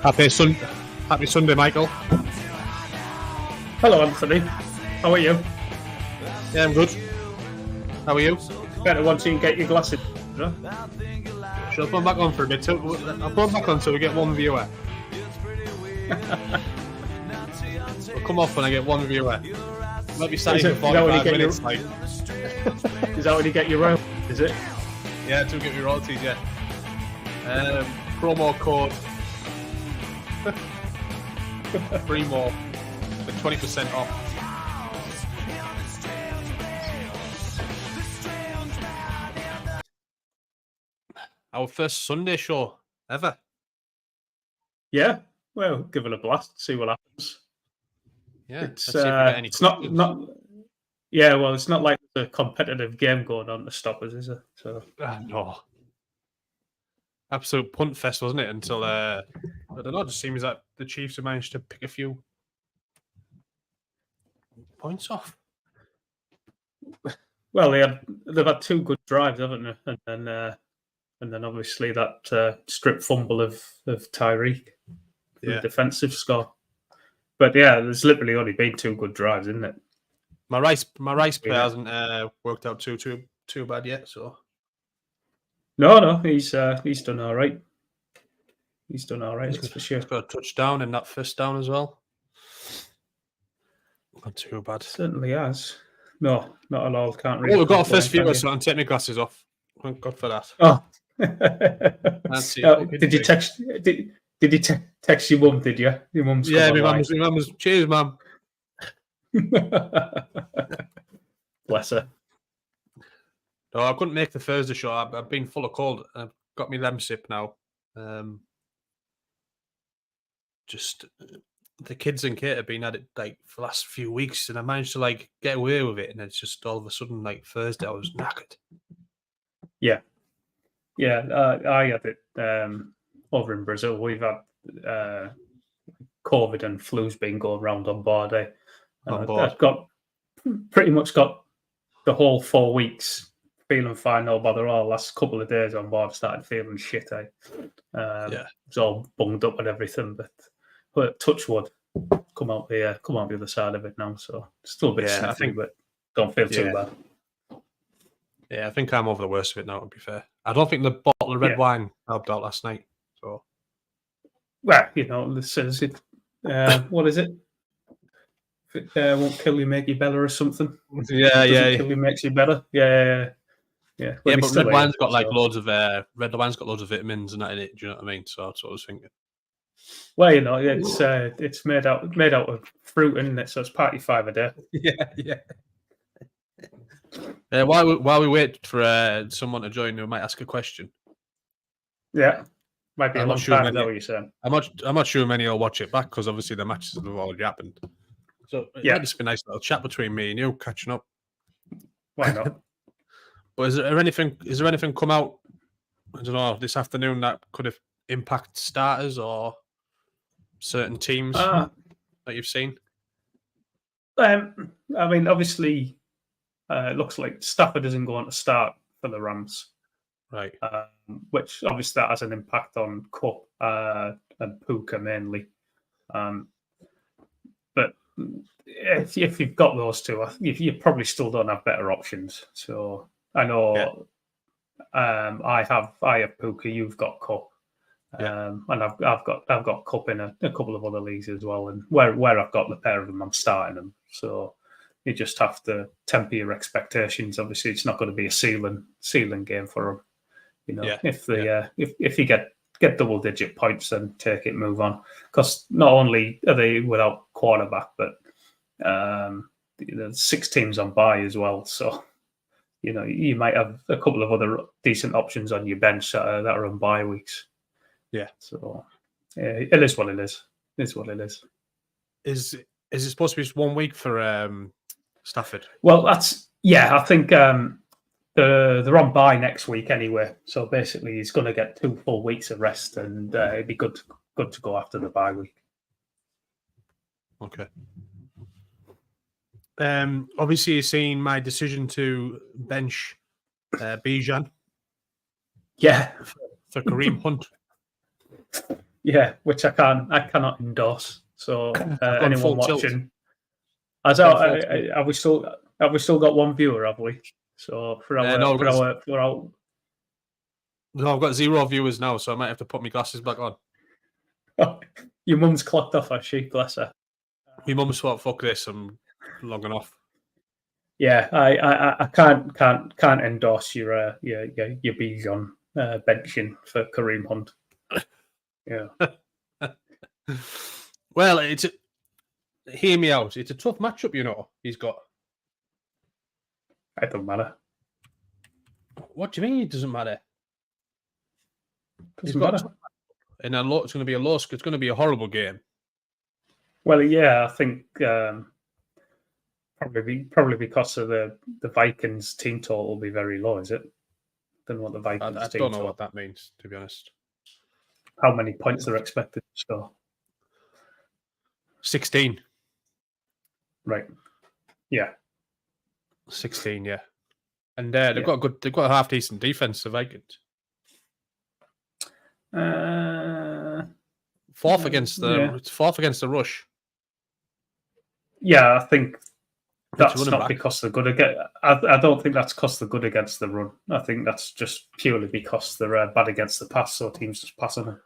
Happy Sunday, Michael. Hello, Anthony. How are you? Yeah, I'm good. How are you? Better once you get your glasses. No? Shall I put them back on for a bit? I'll put them back on until we get one viewer. I'll come off when I get one viewer. Might be sat here for 45 minutes. Like. Is that when you get your royalties, is it? Yeah, to get your royalties, yeah. Promo code Primo for 20% off. Our first Sunday show ever. Yeah, well, give it a blast. See what happens. Yeah, it's not. Yeah, well, it's not like a competitive game going on to stop us, is it? So no. Absolute punt fest, wasn't it? Until I don't know. It just seems like the Chiefs have managed to pick a few points off. Well, they've had two good drives, haven't they? And then obviously that strip fumble of Tyreek, the defensive score. But yeah, there's literally only been two good drives, isn't it? My rice play hasn't worked out too bad yet. So no, he's done all right. He's done all right. That's for sure. He's got a touchdown and that first down as well. Not too bad. Certainly has. No, not at all. Can't read. Well, we've got a first viewer, so I can take my glasses off. Thank God for that. Oh. Did you text? Did you text your mum? Did you? Your mum's my mum was. Cheers, mum. Bless her. No, I couldn't make the Thursday show. I've been full of cold. I've got me Lemsip now. Just the kids and Kate have been at it like for the last few weeks, and I managed to like get away with it, and it's just all of a sudden like Thursday I was knackered. Yeah, I had it over in Brazil. We've had COVID and flu's been going around on board. I've got pretty much got the whole 4 weeks feeling fine, no bother all. Last couple of days on board, started feeling shit. It's all bunged up and everything, but touch wood, come out the other side of it now. So still a bit sniffy, but don't feel too bad. Yeah, I think I'm over the worst of it now, to be fair. I don't think the bottle of red wine helped out last night. So, well, this says it. What is it? Won't kill you, make you better, or something. Yeah. Kill you, makes you better. Yeah. Yeah, but red wine's got like loads of red wine's got loads of vitamins and that in it. Do you know what I mean? So that's what I was thinking. Well, it's made out of fruit, isn't it? So it's party 5 a day. Yeah. While we wait for someone to join who might ask a question. Yeah, might be a long time. Is that what you're saying? I'm not sure many will watch it back because obviously the matches have already happened. So it might just be a nice little chat between me and you, catching up. Why not? But is there anything come out? I don't know, this afternoon that could have impacted starters or certain teams that you've seen? I mean, obviously. It looks like Stafford isn't going to start for the Rams, right? Which obviously that has an impact on Kupp and Puka mainly. But if you've got those two, you probably still don't have better options. So I know I have Puka, you've got Kupp, and I've got Kupp in a couple of other leagues as well. And where I've got the pair of them, I'm starting them. So. You just have to temper your expectations. Obviously, it's not going to be a ceiling game for them. If you get double-digit points, then take it, move on. Because not only are they without quarterback, but there's 6 teams on bye as well. So you might have a couple of other decent options on your bench that are on bye weeks. Yeah. So it is what it is. It is what it is. Is it supposed to be just 1 week for Stafford? Well, I think they're on bye next week anyway. So basically, he's going to get 2 full weeks of rest, and it'd be good to go after the bye week. Okay. Obviously, you've seen my decision to bench Bijan. Yeah. For Kareem Hunt. Yeah, which I cannot endorse. So anyone full tilt. watching, have we still got one viewer? Have we? So No, I've got 0 viewers now, so I might have to put my glasses back on. Your mum's clocked off, has she? Bless her. My mum's thought, "Fuck this, I'm logging off." Yeah, I can't endorse your Bijan benching for Kareem Hunt. Yeah. Well, hear me out. It's a tough matchup, you know. He's got. It doesn't matter. What do you mean it doesn't matter? Doesn't matter. And it's going to be it's going to be a horrible game. Well, yeah, I think probably because of the Vikings team total will be very low. Is it? Don't know what the Vikings. I don't know what that means, to be honest. How many points they're expected to score? 16. Right. Yeah. 16. Yeah. And they've got a half decent defense. The Vikings. Fourth against the rush. Yeah, I think that's not because they're good against. I don't think that's because they're good against the run. I think that's just purely because they're bad against the pass, so teams just pass on them.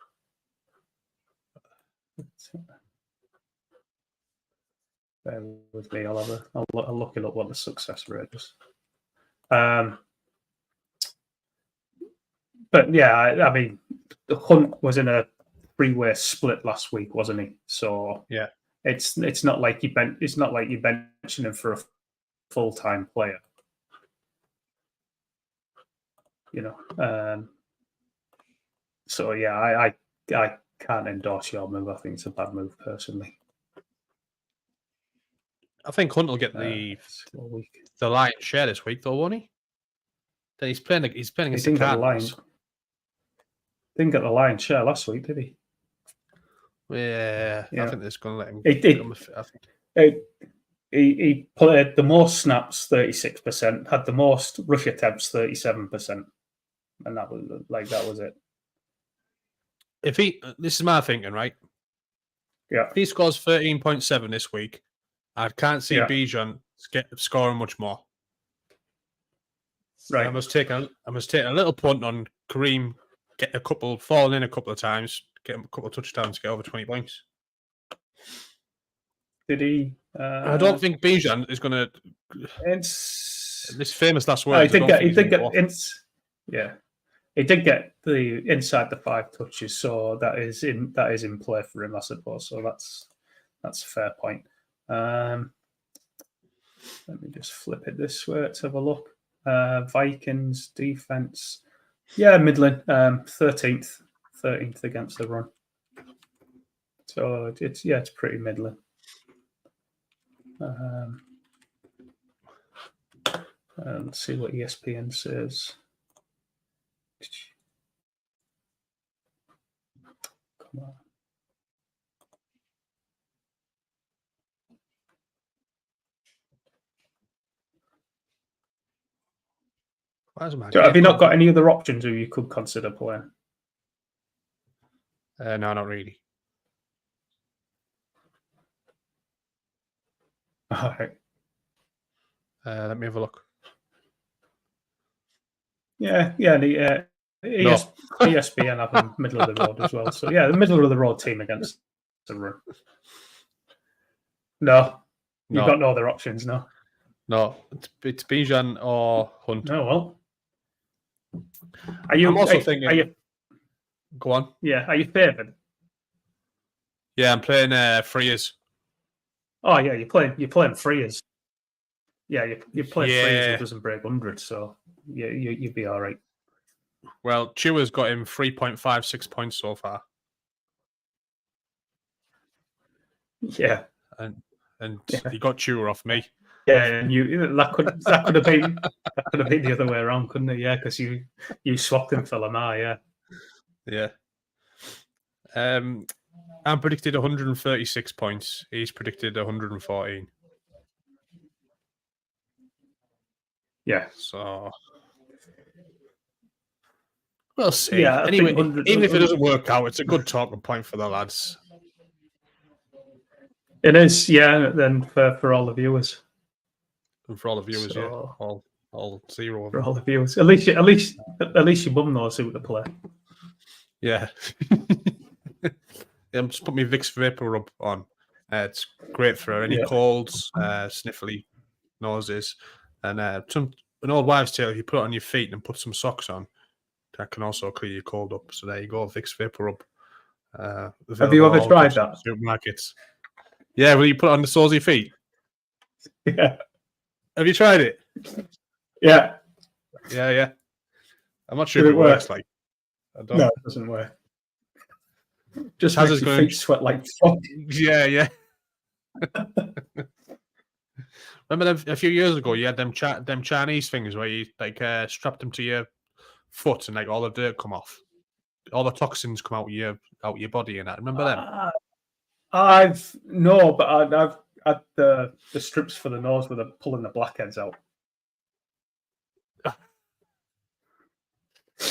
Bear with me. I'll look it up what the success rate is. But yeah, I mean, Hunt was in a 3-way split last week, wasn't he? So yeah, it's not like you benching him for a full-time player, you know. So yeah, I can't endorse your move. I think it's a bad move personally. I think Hunt will get the lion's share this week, though, won't he? Then he's playing against the Cardinals. Didn't get the lion's share last week, did he? Yeah. I think it's going to let him. He played the most snaps, 36%, had the most rush attempts, 37%, and that was it. This is my thinking, right? Yeah. If he scores 13.7 this week, I can't see Bijan scoring much more. Right. I must take a little punt on Kareem, falling in a couple of times, get a couple of touchdowns, get over 20 points. Did he? I don't think Bijan is going to. This famous last word. He did get the inside the 5 touches, so that is in play for him, I suppose. So that's a fair point. Let me just flip it this way. Let's have a look. Vikings defense, middling, 13th against the run. So it's pretty middling. Let's see what ESPN says. Come on. So have you not got any other options who you could consider playing? No, not really. All right. Let me have a look. Yeah. ESPN have them middle of the road as well. So the middle of the road team against the run. No, you've got no other options. No, it's Bijan or Hunt. No, well, I'm also thinking. Go on. Yeah, are you favoured? Yeah, I'm playing Freers. Oh yeah, you're playing Freers. Yeah, you're playing Freers who doesn't break 100, so yeah, you'd be all right. Well, Chewer's got him 3.56 points so far. Yeah, and he got Chewer off me. Yeah, and that could have been the other way around, couldn't it? Yeah, because you swapped him for Lamar. Yeah. I'm predicted 136 points. He's predicted 114. Yeah. So We'll see. Yeah, anyway, even if it doesn't work out, it's a good talking point for the lads. It is, yeah. Then for all the viewers, and for all the viewers, So- yeah, all 0 of for them. all the viewers, at least your mum knows who to play. Yeah. Just put me Vicks Vapor Rub on. It's great for any colds, sniffly noses, and an old wives' tale. If you put it on your feet and put some socks on, that can also clear your cold up. So there you go, Vicks Vapor Rub. Have you ever tried that? Supermarkets. Yeah, well, you put it on the soles of your feet. Yeah. Have you tried it? Yeah. Yeah. I'm not sure if it works. Like, I don't. No, it doesn't work. Just makes your feet sweat like fuck. Yeah. Remember a few years ago, you had them Chinese things where you like strapped them to your foot and like all the dirt come off, all the toxins come out your body and that. Remember them? I've had the strips for the nose where they're pulling the blackheads out. I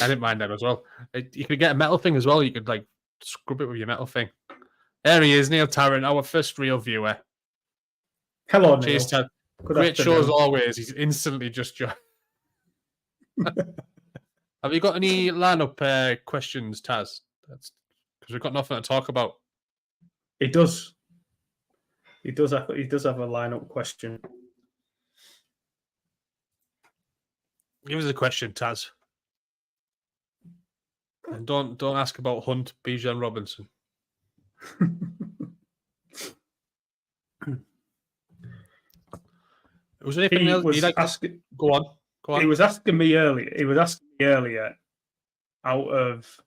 didn't mind them as well. You could get a metal thing as well. You could like scrub it with your metal thing. There he is, Neil Tarrant, our first real viewer. Hello, Cheers, Neil. Ted. Great show as always. He's instantly just joined. Have you got any lineup questions, Taz? Because we've got nothing to talk about. He does. He does have a lineup question. Give us a question, Taz. And don't ask about Hunt, Bijan Robinson. Was there anything else you'd like to go on? He was asking me earlier out of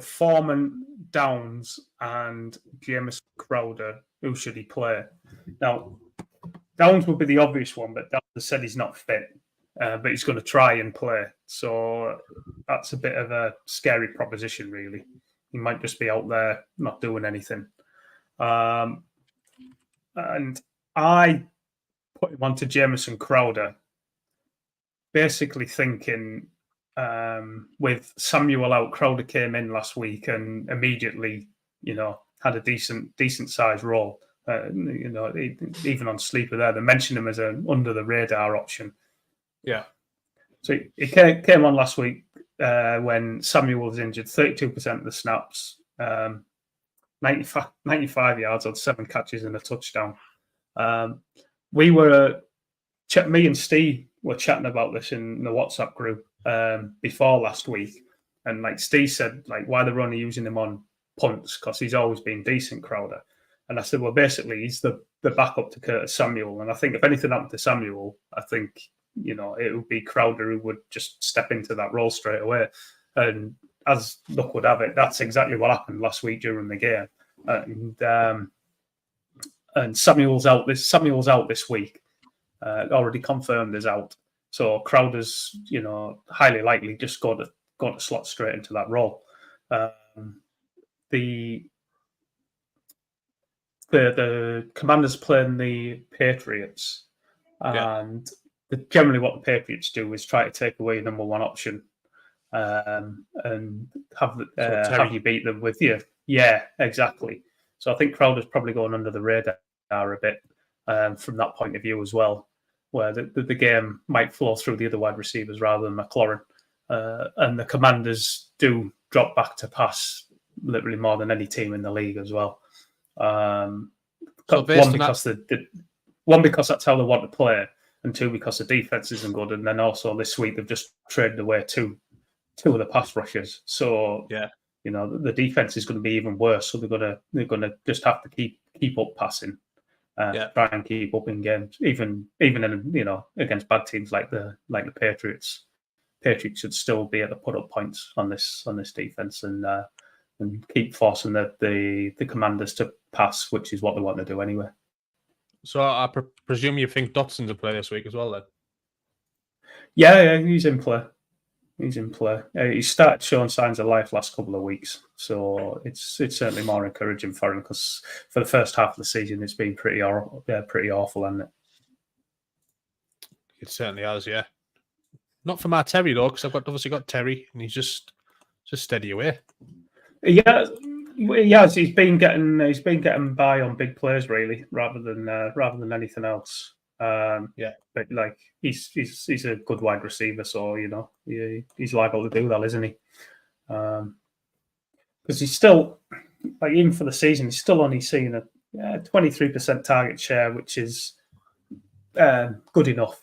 Foreman, Downs, and Jameson Crowder, who should he play? Now, Downs would be the obvious one, but Downs has said he's not fit, but he's going to try and play. So that's a bit of a scary proposition, really. He might just be out there not doing anything. And I put him onto Jameson Crowder, basically thinking with Samuel out, Crowder came in last week and immediately, had a decent sized role. Even on Sleeper there, they mentioned him as an under the radar option. Yeah. So he came on last week when Samuel was injured, 32% of the snaps, 95 yards on 7 catches and a touchdown. Me and Steve were chatting about this in the WhatsApp group before last week, and like Steve said, like why they're only using him on punts because he's always been decent, Crowder. And I said, well, basically he's the backup to Curtis Samuel, and I think if anything happened to Samuel, I think it would be Crowder who would just step into that role straight away. And as luck would have it, that's exactly what happened last week during the game. And Samuel's out this week. Already confirmed is out. So Crowder's, highly likely just got to slot straight into that role. The Commanders playing the Patriots, and generally what the Patriots do is try to take away your number one option, and have you beat them with you. Yeah, exactly. So I think Crowder's probably going under the radar a bit from that point of view as well, where the game might flow through the other wide receivers rather than McLaurin. And the Commanders do drop back to pass literally more than any team in the league as well. One, because that's how they want to play, and two, because the defense isn't good. And then also this week they've just traded away two of the pass rushers. So the defense is going to be even worse. So they're going to just have to keep up passing. Try and keep up in games, even in against bad teams like the Patriots. Patriots should still be able to put up points on this defense and keep forcing the Commanders to pass, which is what they want to do anyway. So I presume you think Dotson's a play this week as well, then? Yeah, he's in play. He started showing signs of life last couple of weeks, so it's certainly more encouraging for him because for the first half of the season it's been pretty awful, hasn't it? It certainly has, yeah. Not for my Terry though, because I've obviously got Terry, and he's just steady away. Yeah, he's been getting by on big plays really, rather than anything else. But like he's a good wide receiver, so he's liable to do that, isn't he? Because he's still, like, even for the season, he's still only seeing a 23% target share, which is good enough.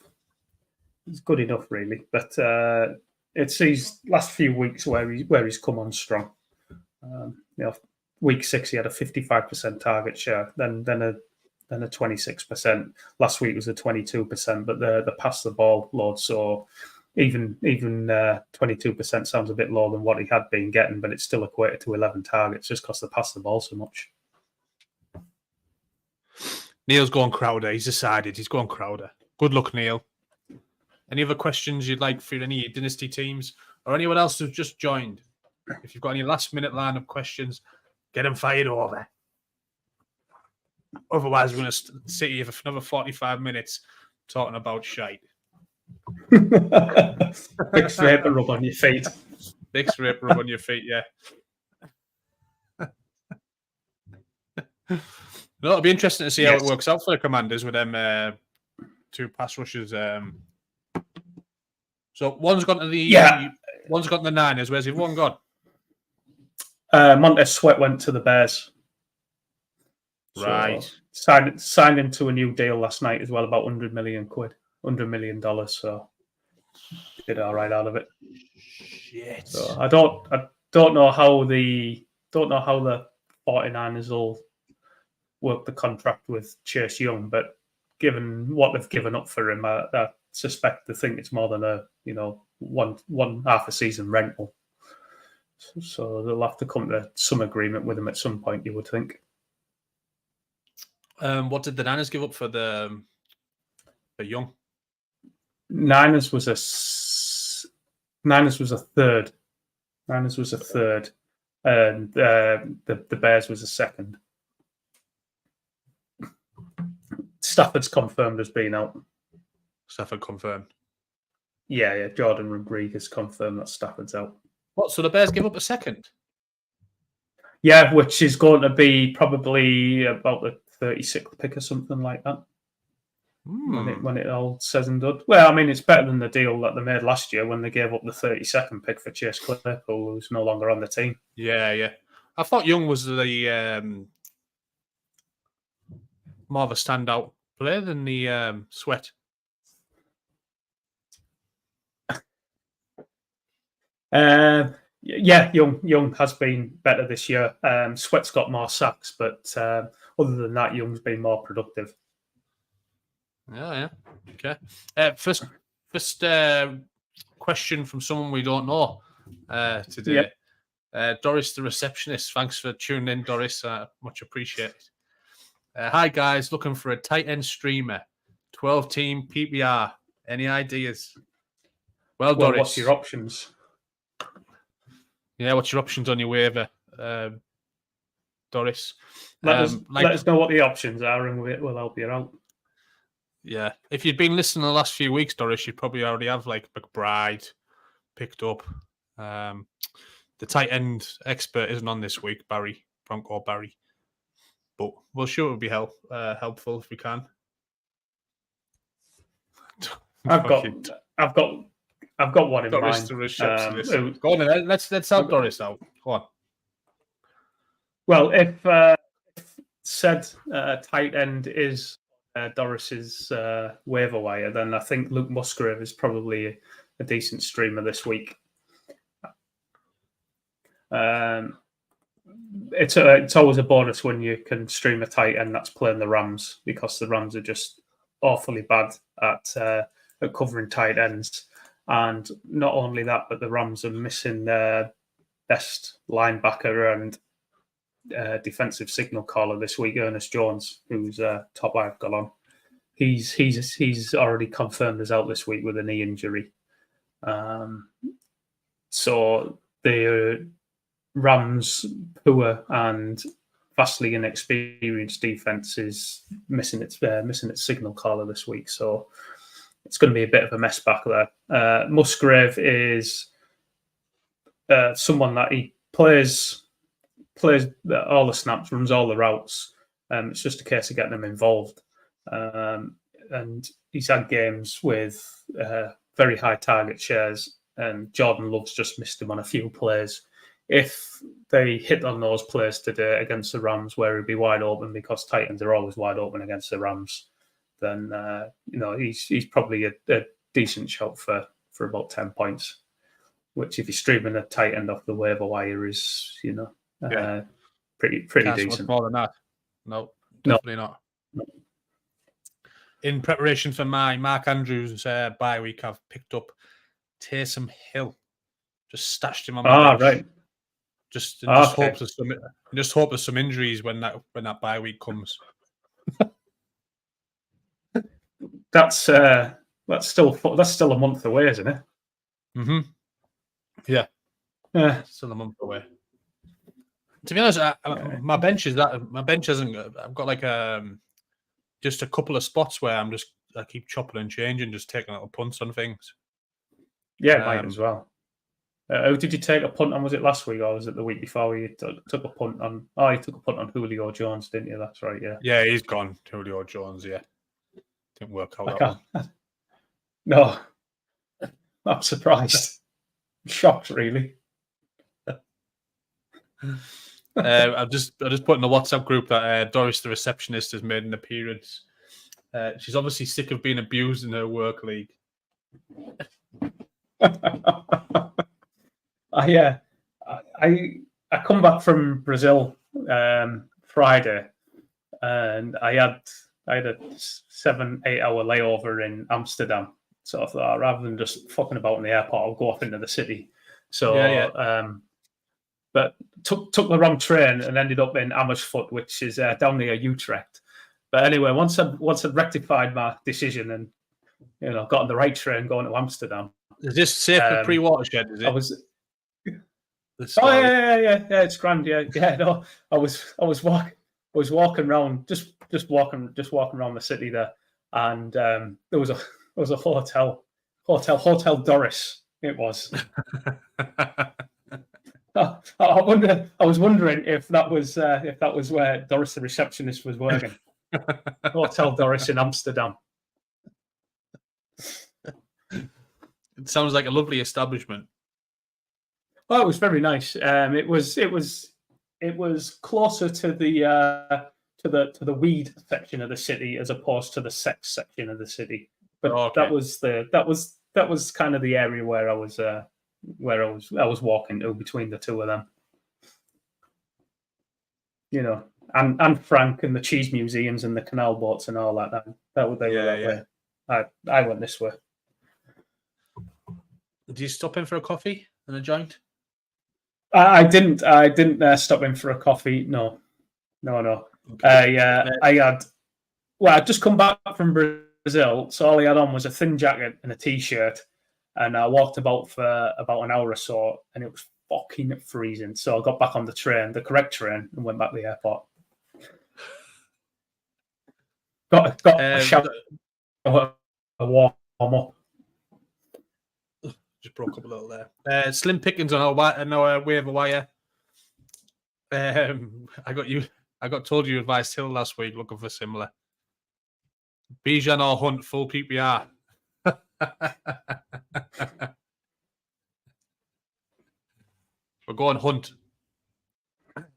It's good enough, really. But it's these last few weeks where he's come on strong. Week 6 he had a 55% target share, then a 26%. Last week was a 22%, but the pass the ball load. So even 22% sounds a bit lower than what he had been getting, but it's still equated to 11 targets just because they pass the ball so much. Neil's going Crowder. He's decided he's going Crowder. Good luck, Neil. Any other questions you'd like for any Dynasty teams or anyone else who's just joined? If you've got any last-minute line-up questions, get them fired over. Otherwise, we're going to sit here for another 45 minutes talking about shite. Big scraper rub on your feet. Big scraper rub on your feet, yeah. No, it'll be interesting to see how it works out for the Commanders with them 2 pass rushers. So one's gone to the Niners. Where's the one gone? Montez Sweat went to the Bears. Right. So signed into a new deal last night as well, about $100 million. $100 million. So did all right out of it. Shit. So I don't know how the 49ers will work the contract with Chase Young, but given what they've given up for him, I suspect they think it's more than a one half a season rental. So they'll have to come to some agreement with him at some point, you would think. What did the Niners give up for Young? Niners was a third. Niners was a third, and the Bears was a second. Stafford's confirmed as being out. Stafford confirmed. Yeah. Jordan Rodriguez confirmed that Stafford's out. What? So the Bears give up a second? Yeah, which is going to be probably about the 36th pick or something like that. When it all says and done. Well, I mean, it's better than the deal that they made last year when they gave up the 32nd pick for Chase Claypool, who's no longer on the team. Yeah. I thought Young was the more of a standout player than the Sweat. Yeah, Young has been better this year. Sweat's got more sacks, but other than that, Young's been more productive. Yeah. Okay. First question from someone we don't know today. Yep. Doris, the receptionist. Thanks for tuning in, Doris. Much appreciated. Hi, guys. Looking for a tight end streamer. 12-team PPR. Any ideas? Well, Doris. What's your options? Yeah, what's your options on your waiver, Doris? Let us know what the options are, and we'll help you out. Yeah, if you'd been listening the last few weeks, Doris, you'd probably already have like McBride picked up. The tight end expert isn't on this week, Bronco Barry, but we'll sure it'll be helpful if we can. I've got one in mind. Go on then. Let's help Doris out. Go on. Well, if said tight end is Doris's waiver wire, then I think Luke Musgrave is probably a decent streamer this week. It's always a bonus when you can stream a tight end that's playing the Rams, because the Rams are just awfully bad at covering tight ends. And not only that, but the Rams are missing their best linebacker and defensive signal caller this week, Ernest Jones, who's top I've got on. He's already confirmed as out this week with a knee injury. So the Rams' poor and vastly inexperienced defense is missing its signal caller this week. So it's going to be a bit of a mess back there. Musgrave is someone that he plays all the snaps, runs all the routes. It's just a case of getting him involved. And he's had games with very high target shares, and Jordan Love's just missed him on a few plays. If they hit on those plays today against the Rams, where he'd be wide open, because Titans are always wide open against the Rams, then he's probably a decent shot for about 10 points. Which, if you're streaming a tight end off the waiver wire, is pretty decent. More than that, no, definitely not. No. In preparation for my Mark Andrews bye week, I've picked up Taysom Hill. Just stashed him on my bench. Right. Just hope there's some injuries when that bye week comes. That's still a month away, isn't it? Mm-hmm. Yeah, still a month away. To be honest, my bench hasn't. I've got like just a couple of spots where I keep chopping and changing, just taking little punts on things. Yeah, mine as well. Did you take a punt on? Was it last week or was it the week before? You took a punt on. Oh, you took a punt on Julio Jones, didn't you? That's right. Yeah. Yeah, he's gone. Julio Jones. Yeah, didn't work out. No, I'm surprised. Shocked, really. I just put in the WhatsApp group that Doris, the receptionist, has made an appearance. She's obviously sick of being abused in her work league. I come back from Brazil Friday, and I had a 7-8 hour layover in Amsterdam. So I thought, rather than just fucking about in the airport, I'll go off into the city. So, but took the wrong train and ended up in Amersfoort, which is down near Utrecht. But anyway, once I'd rectified my decision and got on the right train going to Amsterdam. Is this safe for pre-watershed? Is it? I was. Oh yeah, it's grand. Yeah. No, I was walking around, just walking around the city there, and there was a hotel Doris. It was. I was wondering if that was where Doris, the receptionist, was working. Hotel Doris in Amsterdam. It sounds like a lovely establishment. Oh, it was very nice. It was closer to the weed section of the city as opposed to the sex section of the city. But that was kind of the area where I was walking to between the two of them. And Frank and the cheese museums and the canal boats and all that. That were that way. I went this way. Did you stop in for a coffee and a joint? I didn't stop in for a coffee. No. Okay. I'd just come back from Brazil, so all I had on was a thin jacket and a t-shirt, and I walked about for about an hour or so, and it was fucking freezing. So I got back on the correct train, and went back to the airport. Got a shower, a warm up. Just broke up a little there. Slim pickings on our waiver wire. I got told you advised Hill last week, looking for similar. Bijan or Hunt, full PPR. We're going Hunt.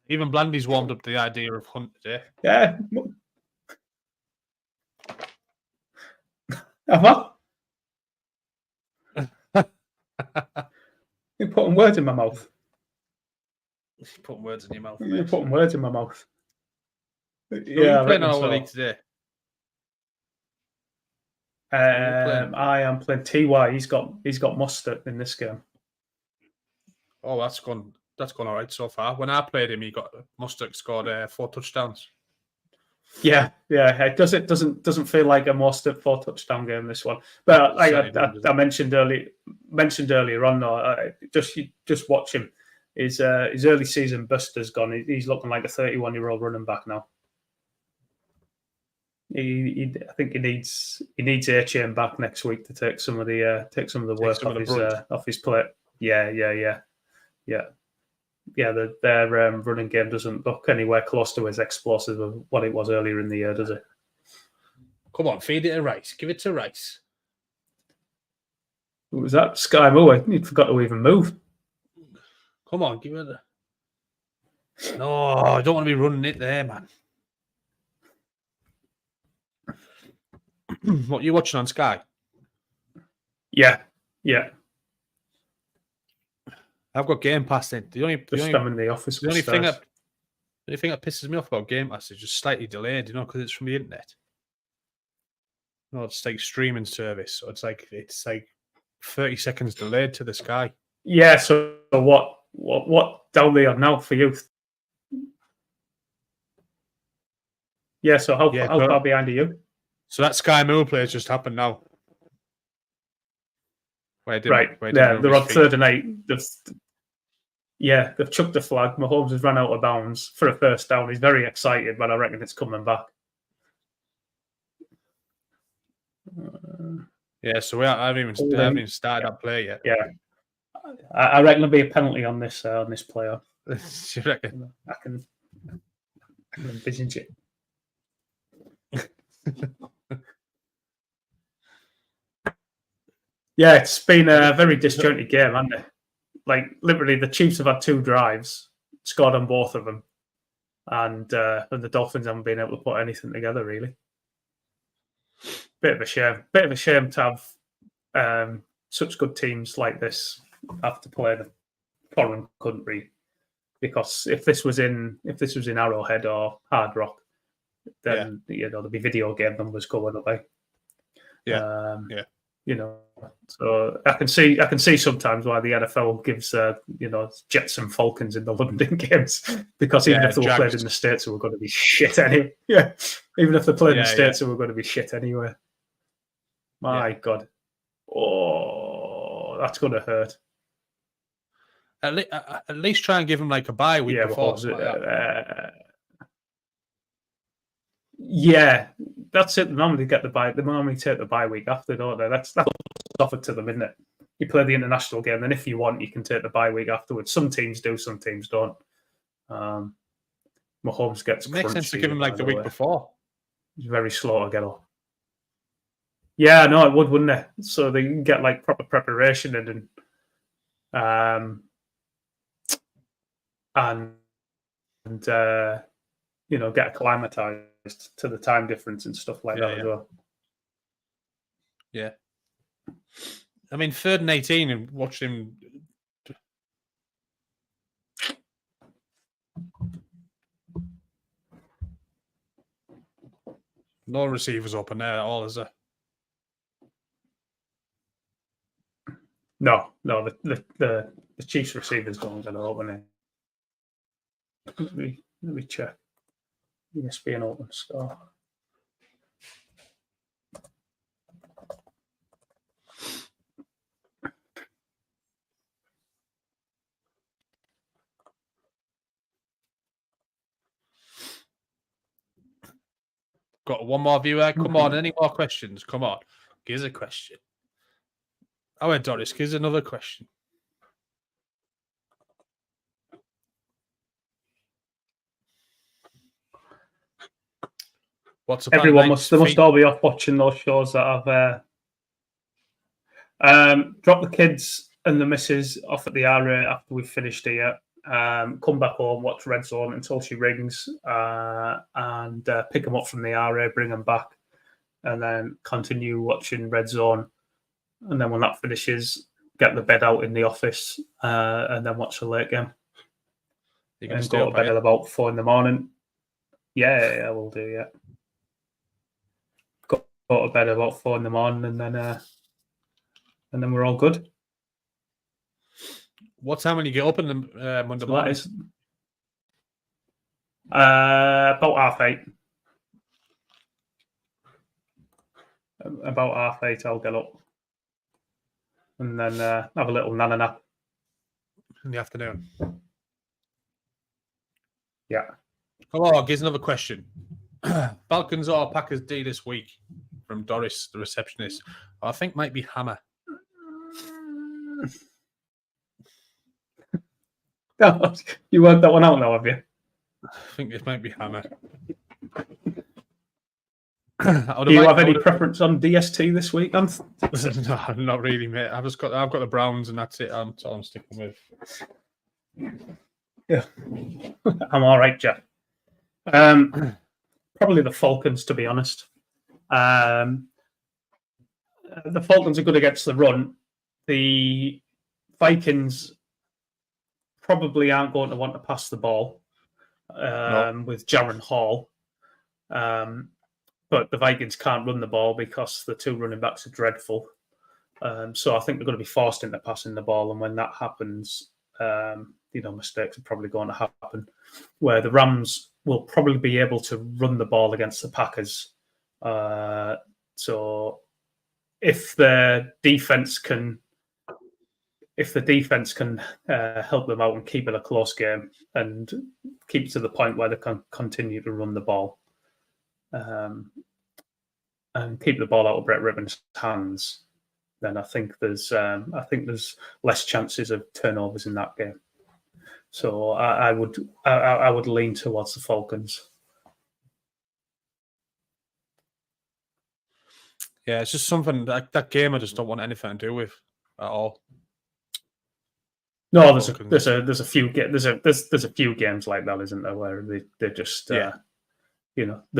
Even Blandy's warmed up to the idea of Hunt today. Yeah. What? You're putting words in my mouth. You're putting words in your mouth. You're putting words in my mouth. Yeah, playing on our league today. I am playing TY. He's got Mostert in this game. Oh, that's gone all right so far. When I played him, Mostert scored 4 touchdowns. Yeah. It doesn't feel like a Mostert 4 touchdown game, this one. But I mentioned earlier on, though, just watch him. His early season bust has gone. He's looking like a 31-year-old running back now. I think he needs A-Chain back next week to take some of the work off his plate. Yeah. Their running game doesn't look anywhere close to as explosive as what it was earlier in the year, does it? Come on, feed it to Rice. Give it to Rice. What was that? Sky Moore. He forgot to even move. Come on, give it a... No, I don't want to be running it there, man. What are you watching on Sky? Yeah. I've got Game Pass in. I'm in the office. The only thing that pisses me off about Game Pass is just slightly delayed, because it's from the internet. No, it's like streaming service, so it's like 30 seconds delayed to the Sky. Yeah. So what down there now for you? Yeah. So how far behind are you? So that Sky Moore play just happened now. They're on 3rd and 8. They've chucked the flag. Mahomes has run out of bounds for a first down. He's very excited, but I reckon it's coming back. So I haven't even started that play yet. Yeah, I reckon there'll be a penalty on this player. You reckon? I can envisage it. Yeah, it's been a very disjointed game, hasn't it? Like, literally, the Chiefs have had 2 drives, scored on both of them, and the Dolphins haven't been able to put anything together, really. Bit of a shame. Bit of a shame to have such good teams like this have to play the foreign country, because if this was in Arrowhead or Hard Rock, then there'd be video game numbers going away. So I can see sometimes why the NFL gives Jets and Falcons in the London games, because even if they were played in the States, we're going to be shit anyway. Yeah, even if they played in the States, we're going to be shit anyway. My God, that's going to hurt. At least try and give them like a bye week before. Yeah, that's it. They normally get the bye. They normally take the bye week after, don't they? That's offered to them, isn't it? You play the international game, then if you want, you can take the bye week afterwards. Some teams do, some teams don't. Mahomes gets. It makes sense to give him like the week before. He's very slow to get off. Yeah, no, it would, wouldn't it? So they can get like proper preparation and get acclimatized to the time difference and stuff like that as well. Yeah. I mean, 3rd and 18 and watched him. No receivers open there at all, is there? No, the Chiefs receivers don't get open. Let me check. ESPN open score. Got one more viewer. Come on, any more questions? Come on, give us a question. Oh, Doris, give us another question. What's the Everyone must all be off watching those shows that have dropped the kids and the missus off at the RA after we've finished here. Come back home, watch Red Zone until she rings, and pick them up from the RA, bring them back, and then continue watching Red Zone. And then when that finishes, get the bed out in the office, and then watch the late game. You can go to bed at about 4 a.m. Yeah, we'll do. Yeah, go to bed about 4 a.m. and then we're all good. What time when you get up in the Monday morning? About 8:30. About 8:30, I'll get up and then have a little nana nap in the afternoon. Yeah. Come on, give us another question. Falcons or Packers D this week from Doris, the receptionist. I think might be Hammer. You worked that one out now, have you? I think this might be Hammer. Do you have any preference on DST this week? No, not really, mate. I've got the Browns, and that's it. That's all I'm sticking with. Yeah, I'm all right, Jack. Probably the Falcons, to be honest. The Falcons are good against the run. The Vikings probably aren't going to want to pass the ball with Jaron Hall. But the Vikings can't run the ball because the two running backs are dreadful. So I think they're going to be forced into passing the ball. And when that happens, mistakes are probably going to happen. Where the Rams will probably be able to run the ball against the Packers. So if the defense can help them out and keep it a close game and keep it to the point where they can continue to run the ball and keep the ball out of Brett Rippon's hands, then I think there's less chances of turnovers in that game. So I would lean towards the Falcons. Yeah, it's just something that game I just don't want anything to do with at all. No, there's a few games like that, isn't there, where they're just they're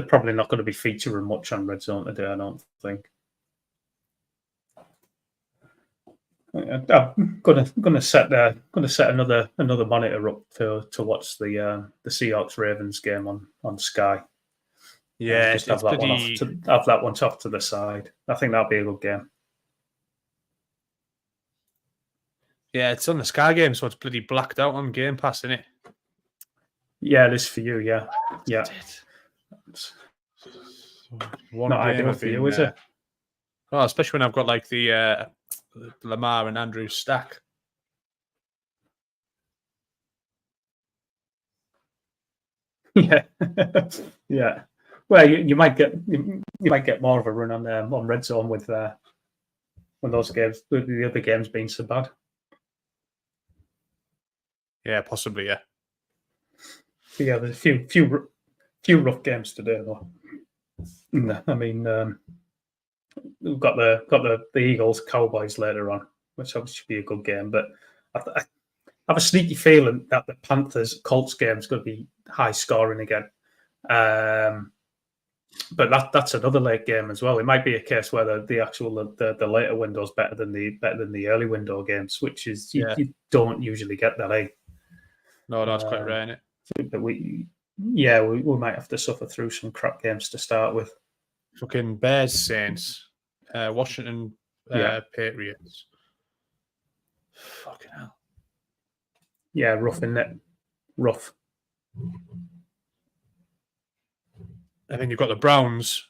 probably not going to be featuring much on Red Zone today, I don't think. I'm gonna set another monitor up to watch the Seahawks Ravens game on Sky. Yeah, just have that one off to the side. I think that'll be a good game. Yeah, it's on the Sky game, so it's bloody blacked out on Game Pass, isn't it? Yeah, it is for you. Yeah. One not ideal for you, is it? Oh, especially when I've got like the Lamar and Andrew stack. Yeah, yeah. Well, you might get more of a run on Red Zone with when those games, the other games being so bad. Yeah, possibly. Yeah. But yeah, there's a few rough games today though. I mean, we've got the Eagles Cowboys later on, which obviously should be a good game. But I have a sneaky feeling that the Panthers Colts game is going to be high scoring again. But that's another late game as well. It might be a case where the later window is better than the early window games, which is you don't usually get that. No, that's quite rare, isn't it? But we might have to suffer through some crap games to start with. Fucking Bears, Saints, Washington, Patriots. Fucking hell. Yeah, rough, isn't it? Rough. And then you've got the Browns.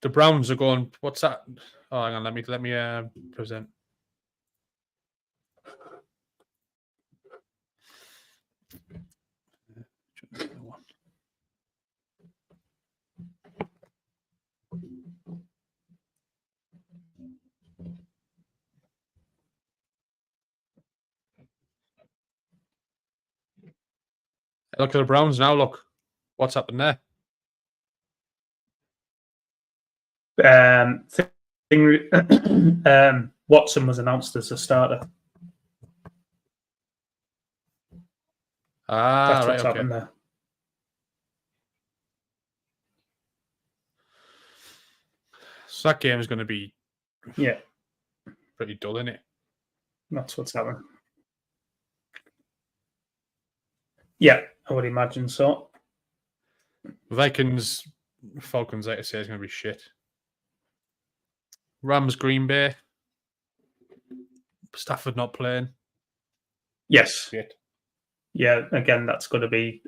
The Browns are going. What's that? Oh, hang on. Let me present. Look at the Browns now. Look. What's happened there? Watson was announced as a starter. That's what's happened there. So that game is going to be pretty dull, isn't it? That's what's happened. Yeah, I would imagine so. Vikings, Falcons, like I say, is going to be shit. Rams, Green Bay. Stafford not playing. Yes. Shit. Yeah, again, that's going to be...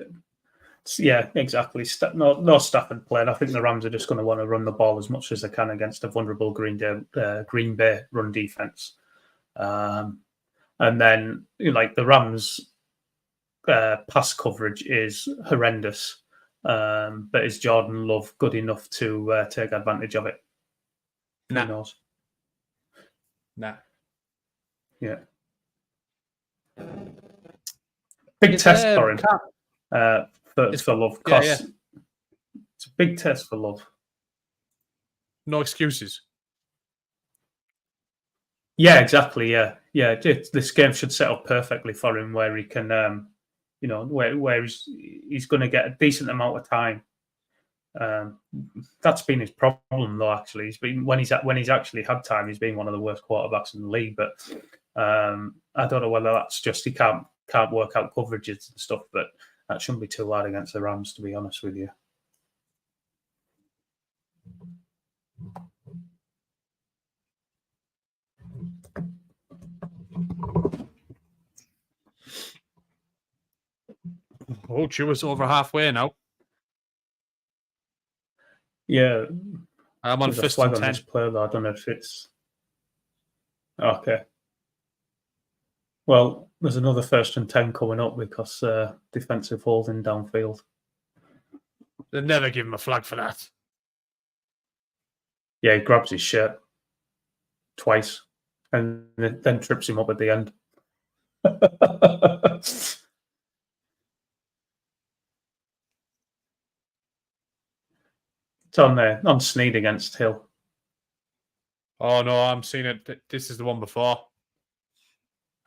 Yeah, exactly. No Stafford playing. I think the Rams are just going to want to run the ball as much as they can against a vulnerable Green Bay run defense. And then, like, the Rams' pass coverage is horrendous. But is Jordan Love good enough to take advantage of it? Nah. Who knows? Nah. Yeah. Big test for him. For Love. It's a big test for Love. No excuses. Yeah, exactly. Yeah. This game should set up perfectly for him, where he can, where he's going to get a decent amount of time. That's been his problem, though. Actually, he's been when he's actually had time, he's been one of the worst quarterbacks in the league. But I don't know whether that's just he can't work out coverages and stuff. But that shouldn't be too hard against the Rams, to be honest with you. Oh, Tua's over halfway now. Yeah, I'm on first and 10. On this play, though. I don't know if it's okay. Well, there's another 1st and 10 coming up because defensive holding downfield. They'd never give him a flag for that. Yeah, he grabs his shirt twice and then trips him up at the end. It's on there, on Snead against Hill. Oh, no, I'm seeing it. This is the one before.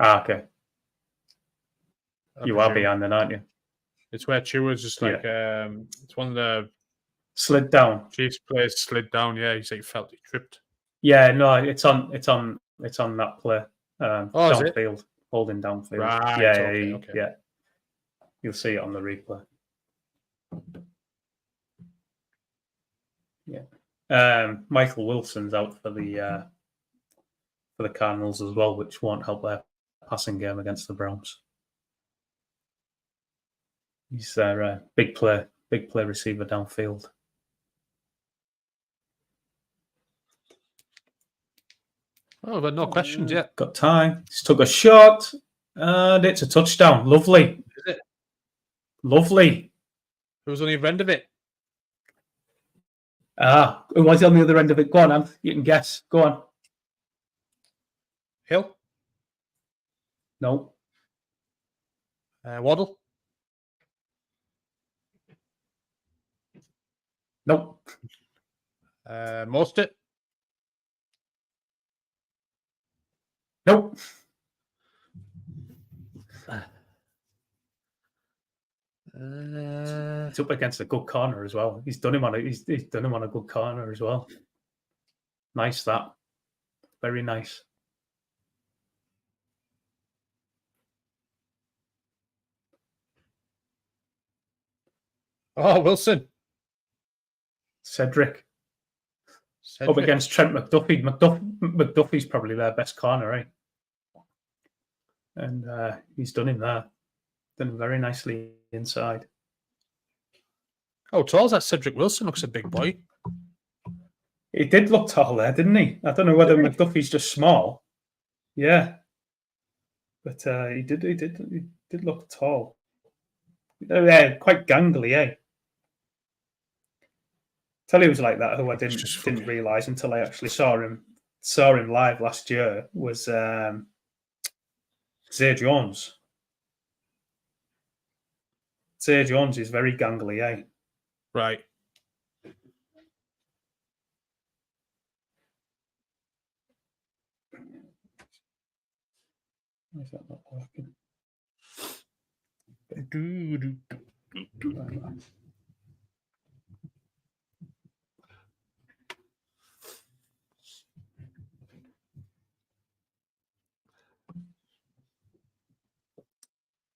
Okay. You are behind then, aren't you? It's where Tua's just like, it's one of the... Slid down. Chiefs players slid down, yeah. He felt he tripped. Yeah, no, it's on that play. Downfield, holding downfield. Right, okay. Yeah. You'll see it on the replay. Yeah. Michael Wilson's out for the Cardinals as well, which won't help their passing game against the Browns. He's their big play receiver downfield. Oh, but no questions yet. Got time. He's took a shot, and it's a touchdown. Lovely. Is it? Lovely. Who's on the other end of it? Who was on the other end of it? Go on, Am. You can guess. Go on. Hill? No. Waddle? Nope. Mostert? Nope. It's up against a good corner as well. He's done him on a good corner as well. Nice that. Very nice. Oh, Wilson. Cedric. Up against Trent McDuffie. McDuffie's probably their best corner, eh? And he's done him there. Done him very nicely inside. Oh, tall's that Cedric Wilson? Looks a big boy. He did look tall there, didn't he? I don't know whether McDuffie's just small. Yeah. But he did look tall. Yeah, quite gangly, eh? Tell you, he was like that. Who I didn't realise until I actually saw him live last year was Zay Jones. Zay Jones is very gangly, eh? Right. Why is that not working?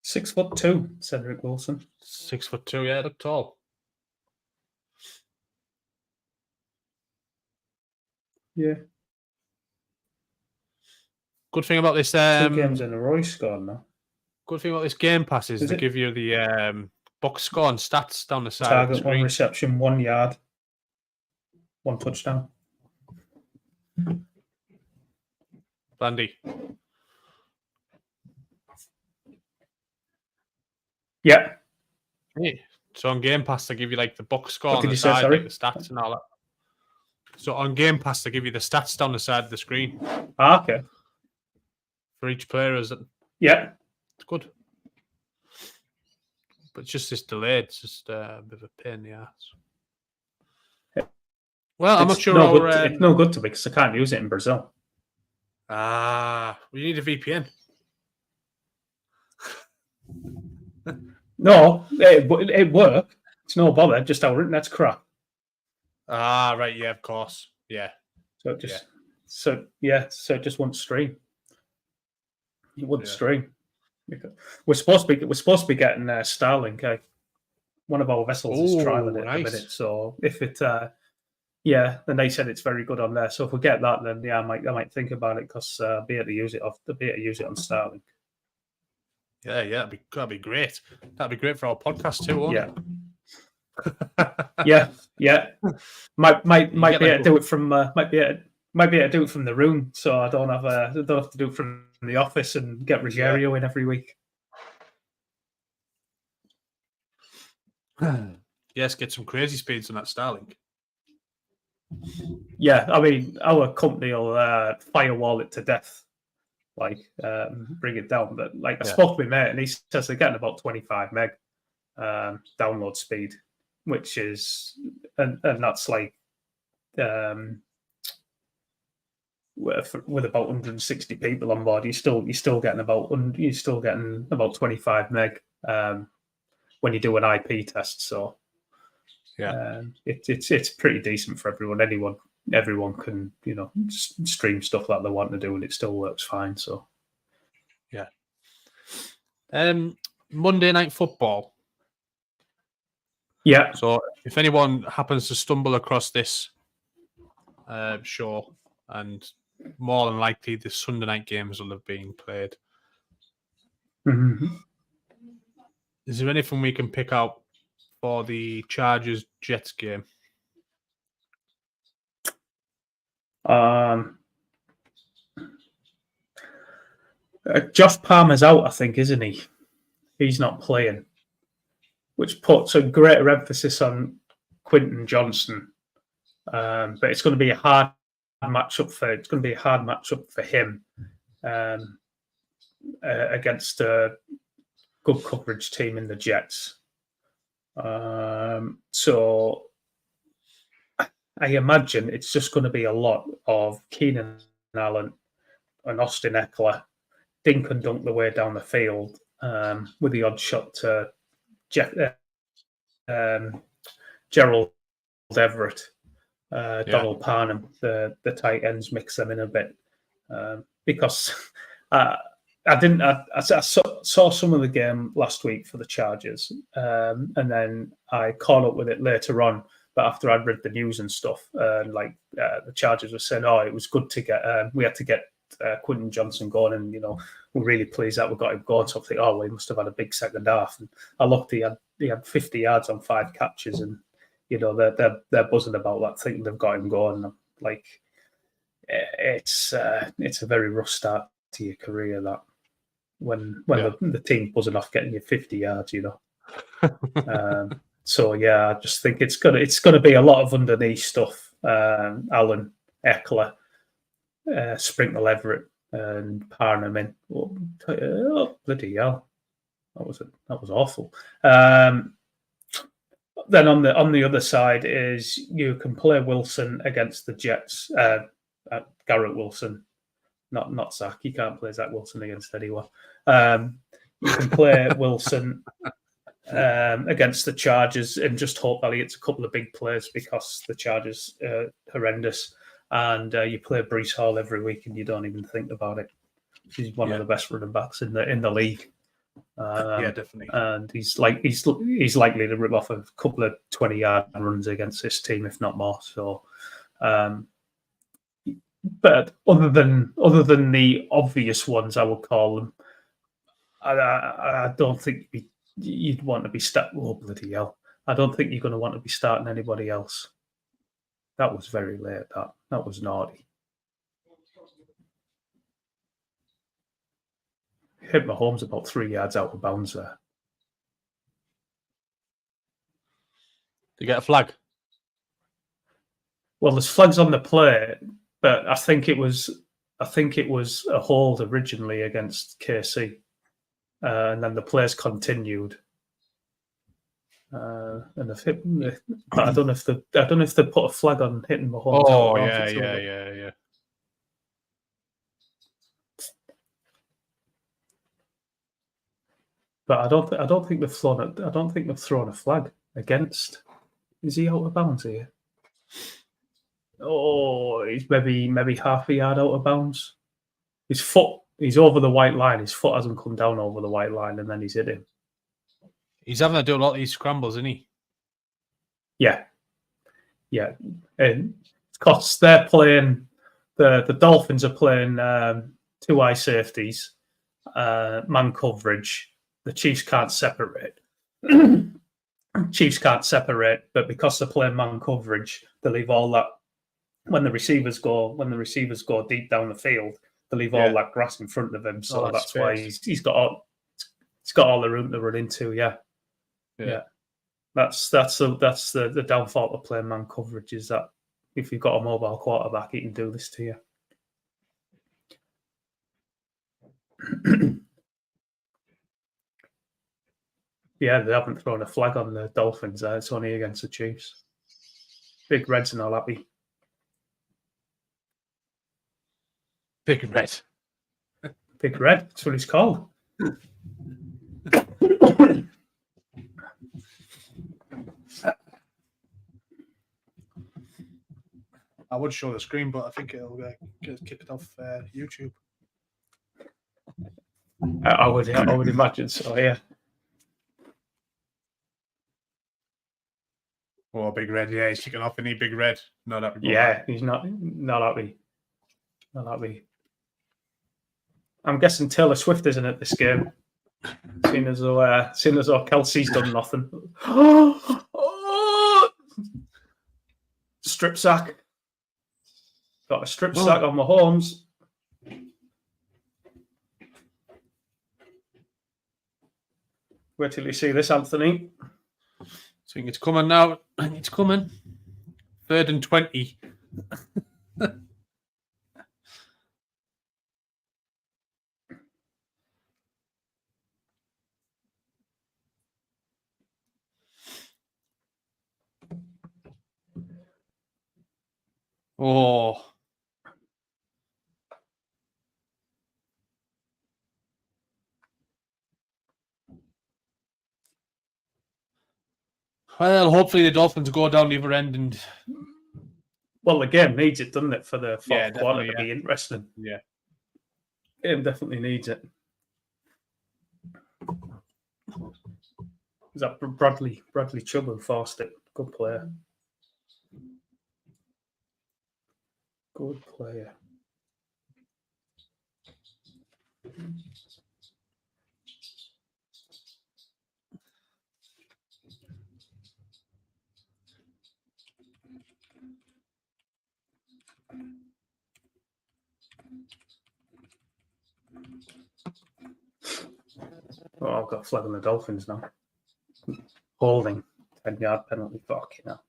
6'2", Cedric Wilson. 6'2", yeah, look tall. Yeah. Good thing about this 2 games in a row he's scored now. Good thing about this Game Pass is they give you the box score and stats down the side Target, of the screen. 1 reception, 1 yard, 1 touchdown. Bandy. Yeah. Hey, So on Game Pass, they give you like the box score What on did the you say, side, sorry? like the stats and all that. So on Game Pass, they give you the stats down the side of the screen Okay. for each player. It's good. But it's just this delay. It's just a bit of a pain in the ass. Well, I'm not sure. It's no good to me because I can't use it in Brazil. We need a VPN. No, it worked. It's no bother. Just our internet's crap. Right. Yeah, of course. Yeah. So it just, so it just won't stream. It wouldn't stream. We're supposed to be getting Starlink. One of our vessels is trialing it at the minute. So if it, then they said it's very good on there. So if we get that, then I might think about it because be able to use it on Starlink. Yeah, that'd be great. That'd be great for our podcast too, won't it? Yeah. Might be able to do it from might be able to do it from the room, so I don't have to do it from the office and get Rogerio in every week. Yes, get some crazy speeds on that Starlink. Yeah, I mean, our company will firewall it to death, bring it down. But I spoke to my mate, and he says they're getting about 25 meg download speed, which is, and that's with about 160 people on board, you're still getting about 25 meg when you do an IP test. So it's pretty decent for everyone. Everyone can stream stuff that they want to do, and it still works fine. So Monday Night Football. Yeah. So if anyone happens to stumble across this show, and more than likely the Sunday night games will have been played. Mm-hmm. Is there anything we can pick out for the Chargers Jets game? Josh Palmer's out, I think, isn't he? He's not playing, which puts a greater emphasis on Quentin Johnson. But it's going to be a hard matchup for him against a good coverage team in the Jets. So I imagine it's just going to be a lot of Keenan Allen and Austin Eckler dink and dunk the way down the field with the odd shot to Gerald Everett. Donald Parham, the tight ends, mix them in a bit because I saw some of the game last week for the Chargers, and then I caught up with it later on. But after I'd read the news and stuff, the Chargers were saying, "Oh, it was good to get. We had to get Quentin Johnson going, and we're really pleased that we got him going." So I think, "Oh, we must have had a big second half." And I looked; he had 50 yards on 5 catches, and they're buzzing about that, thinking they've got him going. It's a very rough start to your career, that when the team's buzzing off getting you 50 yards, So I just think it's gonna be a lot of underneath stuff. Allen, Eckler, Sprinkle Everett, and Parham in. Oh, bloody hell, that was awful. Then on the other side is you can play Wilson against the Jets. Garrett Wilson, not Zach. You can't play Zach Wilson against anyone. You can play Wilson against the Chargers and just hope that he hits a couple of big plays because the Chargers are horrendous. And you play Breece Hall every week and you don't even think about it. He's one of the best running backs in the league. Definitely. And he's likely to rip off a couple of 20-yard runs against this team, if not more. So, but other than the obvious ones, I would call them. I don't think you'd want to be starting. Oh, bloody hell! I don't think you're going to want to be starting anybody else. That was very late. That was naughty. Hit Mahomes about 3 yards out of bounds there. To get a flag. Well, there's flags on the play, but I think it was a hold originally against KC, and then the players continued. And they've hit, but I don't know if they put a flag on hitting Mahomes. Oh yeah. But I don't think they've thrown a flag against. Is he out of bounds here? Oh, he's maybe half a yard out of bounds. His foot, he's over the white line. His foot hasn't come down over the white line, and then he's hit him. He's having to do a lot of these scrambles, isn't he? Yeah. And because they're playing, the Dolphins are playing 2 eye safeties, man coverage. The Chiefs can't separate. But because they're playing man coverage, they leave all that. When the receivers go deep down the field, they leave all that grass in front of him. So that's why he's got all the room to run into. Yeah. That's the downfall of playing man coverage, is that if you've got a mobile quarterback, he can do this to you. Yeah, they haven't thrown a flag on the Dolphins. It's only against the Chiefs. Big Reds and all happy. Big Red. Big Red. That's what he's called. I would show the screen, but I think it'll get kicked off YouTube. I would imagine so. Yeah. Oh, Big Red. Yeah, he's kicking off. Any Big Red? Not happy. Yeah, he's not happy. Not happy. I'm guessing Taylor Swift isn't at this game. Seeing as though Kelsey's done nothing. Strip sack. Got a strip sack on Mahomes. Wait till you see this, Anthony. I think it's coming now. It's coming. 3rd and 20. Oh. Well, hopefully the Dolphins go down the other end and. Well, the game needs it, doesn't it, for the fourth quarter to be interesting? Yeah. Game definitely needs it. Is that Bradley Chubb who forced it? Good player. Good player. Oh, I've got a flag on the Dolphins now. Holding. 10-yard penalty. Fucking hell.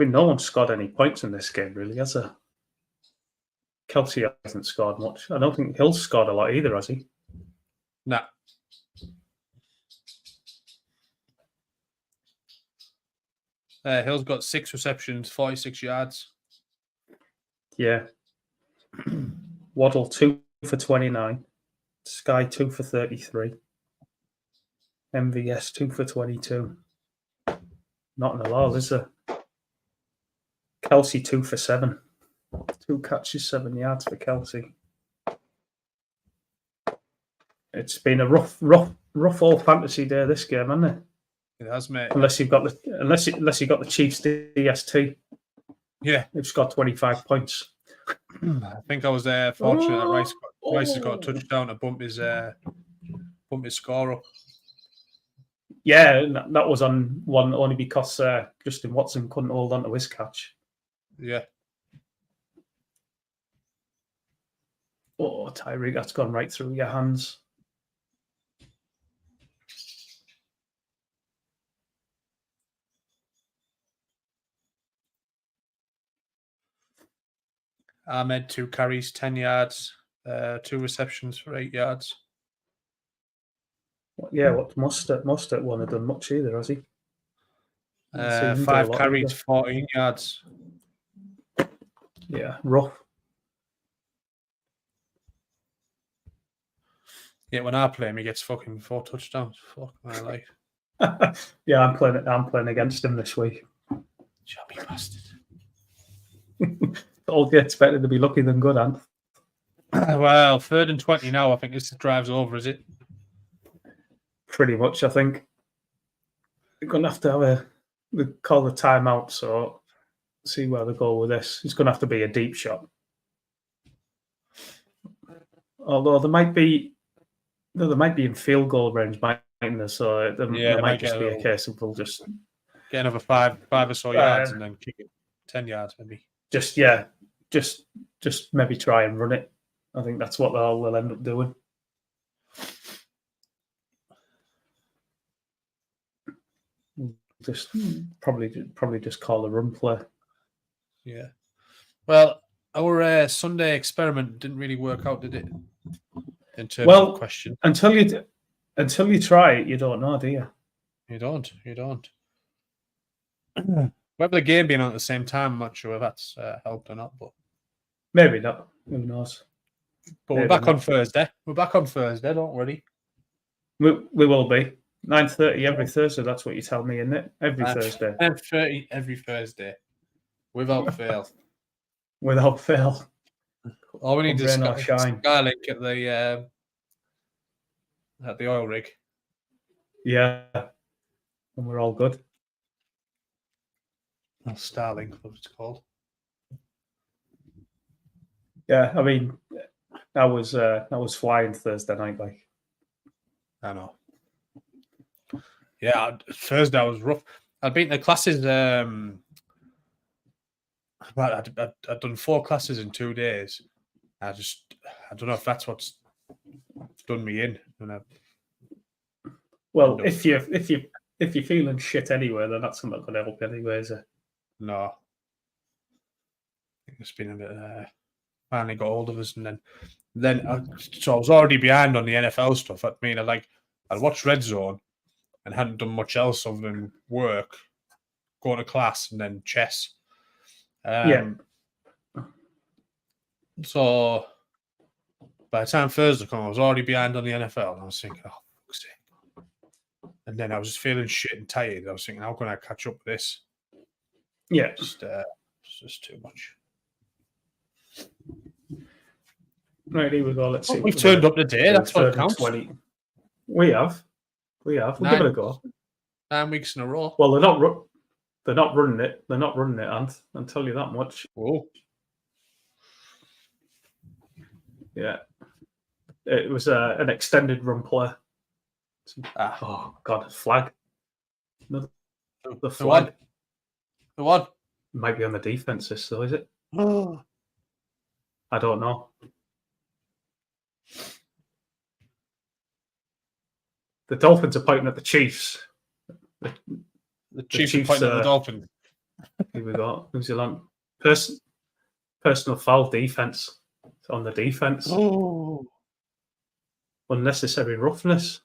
No one's scored any points in this game, really, has there? Kelsey hasn't scored much. I don't think Hill's scored a lot either, has he? No. Hill's got 6 receptions, 46 yards. Yeah. Waddle 2 for 29. Sky 2 for 33. MVS 2 for 22. Not in a lot, is there? Kelsey 2 for 7. 2 catches, 7 yards for Kelsey. It's been a rough old fantasy day, this game, hasn't it? It has, mate. Unless you've got the Chiefs DST. Yeah, They've got 25 points. I think I was fortunate that Rice has got a touchdown to bump his score up. Yeah, that was on one only because Justin Watson couldn't hold on to his catch. Yeah. Oh, Tyreek, that's gone right through your hands. Ahmed, 2 carries, 10 yards, 2 receptions for 8 yards. Yeah, what Mustard won't have done much either, has he? 5 carries, 14 yards. Yeah, rough. Yeah, when I play him, he gets fucking 4 touchdowns. Fuck my life. Yeah, I'm playing against him this week. Chubby bastard. All you expected to be lucky than good, Ant. Well, 3rd and 20 now. I think this drive's over, is it? Pretty much, I think. We're going to have call the timeout, so see where they go with this. It's going to have to be a deep shot. Although there might be in field goal range, mightn't there? So there might just be a case of we'll just get another 5 or so yards and then kick it 10 yards, maybe. Just maybe try and run it. I think that's what they'll end up doing. Just probably just call a run play. Yeah. Well, our Sunday experiment didn't really work out, did it? In terms of question. Until you try it, you don't know, do you? You don't. Whether the game being on at the same time, I'm not sure if that's helped or not, but maybe not. Who knows? But we're back on Thursday. Don't worry. We will be 9:30 every Thursday. That's what you tell me, isn't it? Every Thursday. 9:30 every Thursday, without fail. Without fail. All we need is Skylink at the oil rig. Yeah, and we're all good. Or Starlink, what it's called. Yeah, I mean, I was flying Thursday night, like. I know. Yeah, Thursday was rough. I'd been to classes. I'd done 4 classes in 2 days. I don't know if that's what's done me in. Well, if you're feeling shit anyway, then that's not going to help anyway, is it? No. I think it's been a bit. Finally got hold of us, and then so I was already behind on the NFL stuff. I mean, I'd watched Red Zone and hadn't done much else other than work, going to class, and then chess. So by the time Thursday came, I was already behind on the NFL, and I was thinking, oh, fuck's sake. And then I was just feeling shit and tired. I was thinking, how can I catch up with this? Yeah, it's just too much. Right, here we go. Let's see. We've turned up today. That's what counts. 20. We have. We'll give it a go. 9 weeks in a row. Well, they're not running it. They're not running it, Ant. I'll tell you that much. Whoa. Yeah. It was an extended run play. Oh, God, flag. The flag. The one? It might be on the defense, this, though, is it? Oh. I don't know. The Dolphins are pointing at the Chiefs. The Chiefs are pointing at the Dolphins. Here we go. New Zealand. Personal foul defense. It's on the defense. Oh. Unnecessary roughness.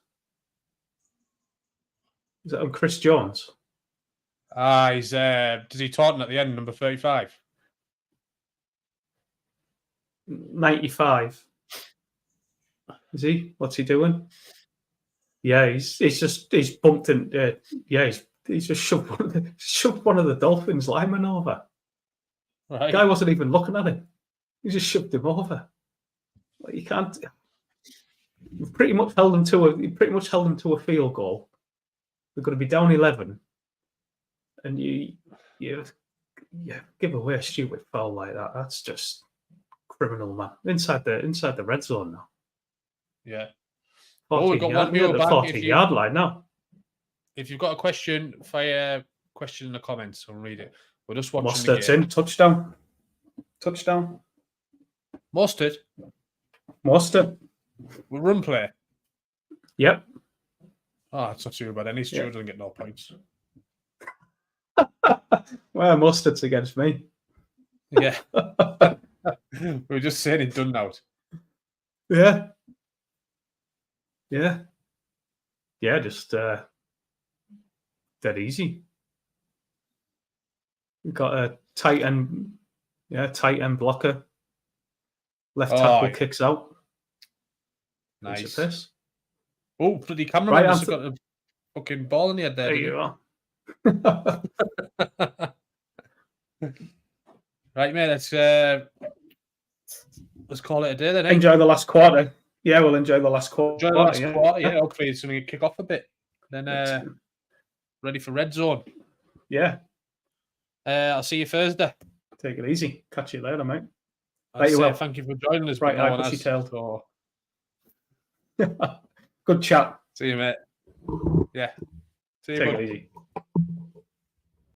Is that on Chris Jones? He's does he taunting at the end, number 35? 95. Is he? What's he doing? Yeah, he's bumped in. He's just shoved one of the Dolphins linemen over. Right. The guy wasn't even looking at him. He just shoved him over. Like, you can't. You've pretty much held him to a field goal. They're going to be down 11, and you give away a stupid foul like that. That's just criminal, man. Inside the red zone now. Yeah. 14 we've got yard, one more the back. 40-yard line now. If you've got a question, fire a question in the comments. I'll read it. We're just watching Mostert's the game. in. Touchdown. Mustard. Mostert. We'll run play. Yep. Oh, it's not too bad. Any Stu doesn't get no points. Well, Mostert's against me. Yeah. We were just saying it done now. Yeah. Just dead easy. We've got a tight end blocker. Left tackle kicks out. Nice. Oh, bloody cameraman must have got a fucking ball in the head there. There you are. Right, mate. Let's call it a day then. Eh? Enjoy the last quarter. Yeah, we'll enjoy the last quarter. Enjoy the last quarter. Yeah, hopefully it's going to kick off a bit. Then ready for red zone. Yeah. I'll see you Thursday. Take it easy. Catch you later, mate. Thank you for joining us. Right, no pushy tail. So... Good chat. See you, mate. Yeah. See you. Take it easy.